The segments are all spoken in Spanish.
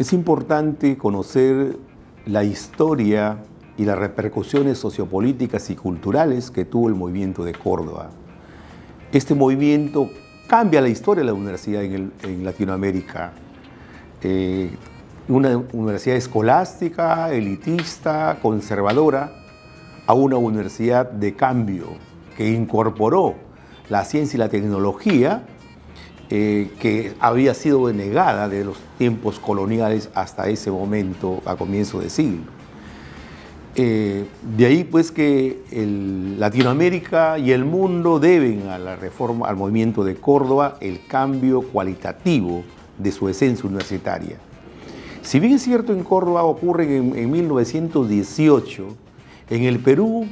Es importante conocer la historia y las repercusiones sociopolíticas y culturales que tuvo el movimiento de Córdoba. Este movimiento cambia la historia de la universidad en Latinoamérica. Una universidad escolástica, elitista, conservadora, a una universidad de cambio que incorporó la ciencia y la tecnología que había sido denegada de los tiempos coloniales hasta ese momento, a comienzo de siglo. De ahí pues que Latinoamérica y el mundo deben a la reforma, al movimiento de Córdoba, el cambio cualitativo de su esencia universitaria. Si bien es cierto, en Córdoba ocurre en 1918, en el Perú,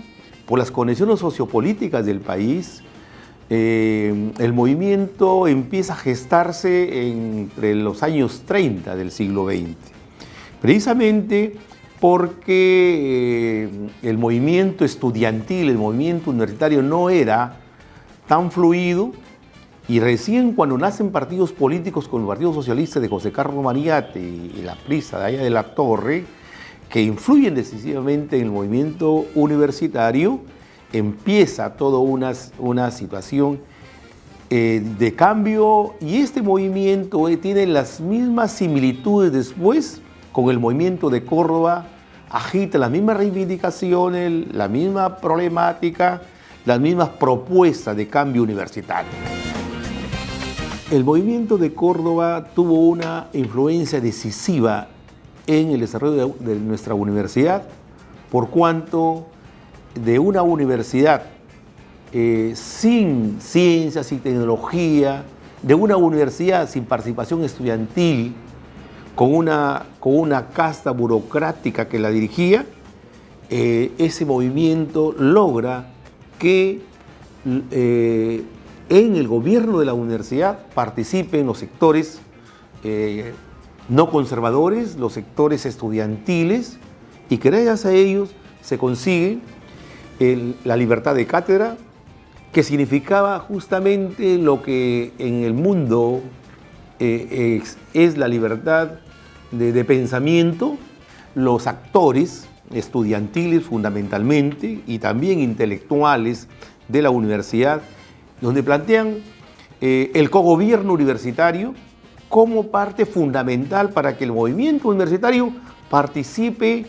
por las condiciones sociopolíticas del país, el movimiento empieza a gestarse entre los años 30 del siglo XX, precisamente porque el movimiento estudiantil, el movimiento universitario no era tan fluido, y recién cuando nacen partidos políticos como el Partido Socialista de José Carlos Mariate y la Prisa de allá de la Torre, que influyen decisivamente en el movimiento universitario, empieza toda una situación de cambio, y este movimiento tiene las mismas similitudes después con el movimiento de Córdoba, agita las mismas reivindicaciones, la misma problemática, las mismas propuestas de cambio universitario. El movimiento de Córdoba tuvo una influencia decisiva en el desarrollo de nuestra universidad, por cuanto de una universidad sin ciencia, sin tecnología, de una universidad sin participación estudiantil, con una casta burocrática que la dirigía, ese movimiento logra que en el gobierno de la universidad participen los sectores no conservadores, los sectores estudiantiles, y que gracias a ellos se consigue la libertad de cátedra, que significaba justamente lo que en el mundo es la libertad de pensamiento. Los actores estudiantiles fundamentalmente y también intelectuales de la universidad, donde plantean el cogobierno universitario como parte fundamental para que el movimiento universitario participe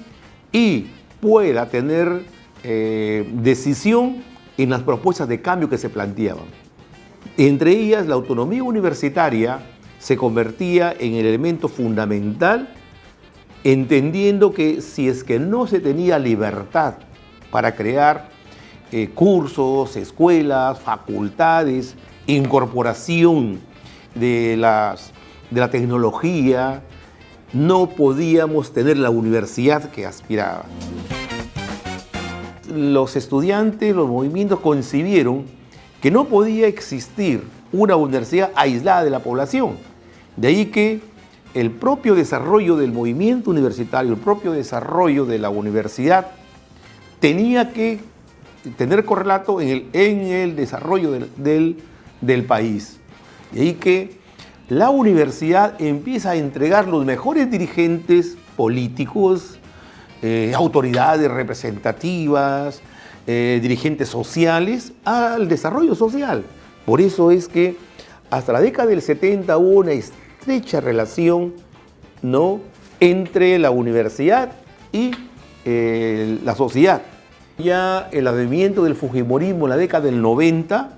y pueda tener decisión en las propuestas de cambio que se planteaban. Entre ellas, la autonomía universitaria se convertía en el elemento fundamental, entendiendo que si es que no se tenía libertad para crear cursos, escuelas, facultades, incorporación de la tecnología, no podíamos tener la universidad que aspiraba. Los estudiantes, los movimientos concibieron que no podía existir una universidad aislada de la población. De ahí que el propio desarrollo del movimiento universitario, el propio desarrollo de la universidad, tenía que tener correlato en el desarrollo del país. De ahí que la universidad empieza a entregar los mejores dirigentes políticos, autoridades representativas, dirigentes sociales al desarrollo social. Por eso es que hasta la década del 70 hubo una estrecha relación, ¿no?, entre la universidad y la sociedad. Ya el advenimiento del fujimorismo en la década del 90,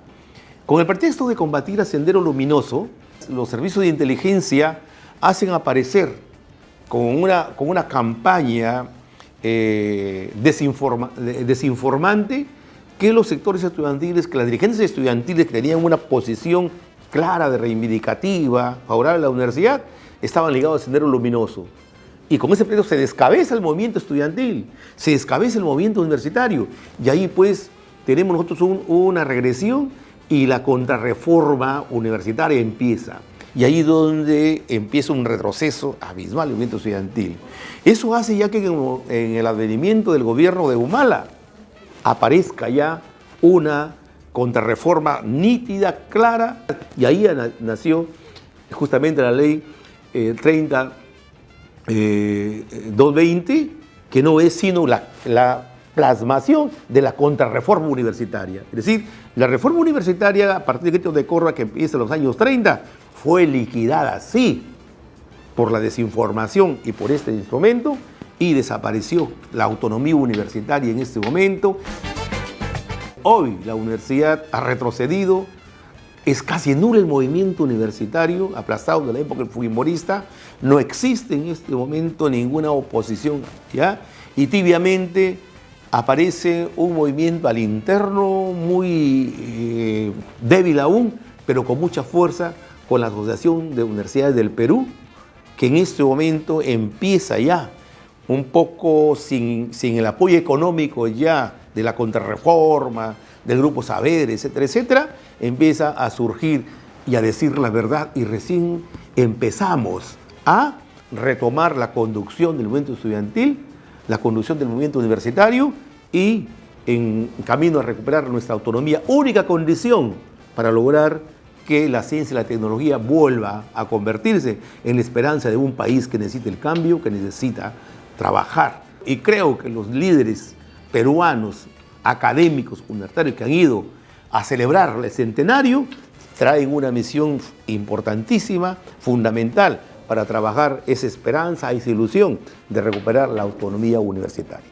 con el pretexto de combatir a Sendero Luminoso, los servicios de inteligencia hacen aparecer con una campaña desinformante que los sectores estudiantiles, que las dirigencias estudiantiles que tenían una posición clara de reivindicativa, favorable a la universidad, estaban ligados a Sendero Luminoso. Y con ese pretexto se descabeza el movimiento estudiantil, se descabeza el movimiento universitario, y ahí pues tenemos nosotros una regresión, y la contrarreforma universitaria empieza. Y ahí es donde empieza un retroceso abismal del movimiento estudiantil. Eso hace ya que en el advenimiento del gobierno de Humala aparezca ya una contrarreforma nítida, clara, y ahí nació justamente la ley 30 220, que no es sino la plasmación de la contrarreforma universitaria. Es decir, la reforma universitaria a partir de Decreto de Córdoba, que empieza en los años 30, fue liquidada, sí, por la desinformación y por este instrumento, y desapareció la autonomía universitaria en este momento. Hoy la universidad ha retrocedido, es casi nulo el movimiento universitario, aplastado de la época fujimorista, no existe en este momento ninguna oposición, ¿ya? Y tibiamente aparece un movimiento al interno muy débil aún, pero con mucha fuerza, con la Asociación de Universidades del Perú, que en este momento empieza ya, un poco sin el apoyo económico ya de la contrarreforma, del Grupo Saber, etcétera, etcétera, empieza a surgir y a decir la verdad, y recién empezamos a retomar la conducción del movimiento estudiantil, la conducción del movimiento universitario, y en camino a recuperar nuestra autonomía, única condición para lograr que la ciencia y la tecnología vuelva a convertirse en la esperanza de un país que necesita el cambio, que necesita trabajar. Y creo que los líderes peruanos, académicos, universitarios que han ido a celebrar el centenario, traen una misión importantísima, fundamental, para trabajar esa esperanza, esa ilusión de recuperar la autonomía universitaria.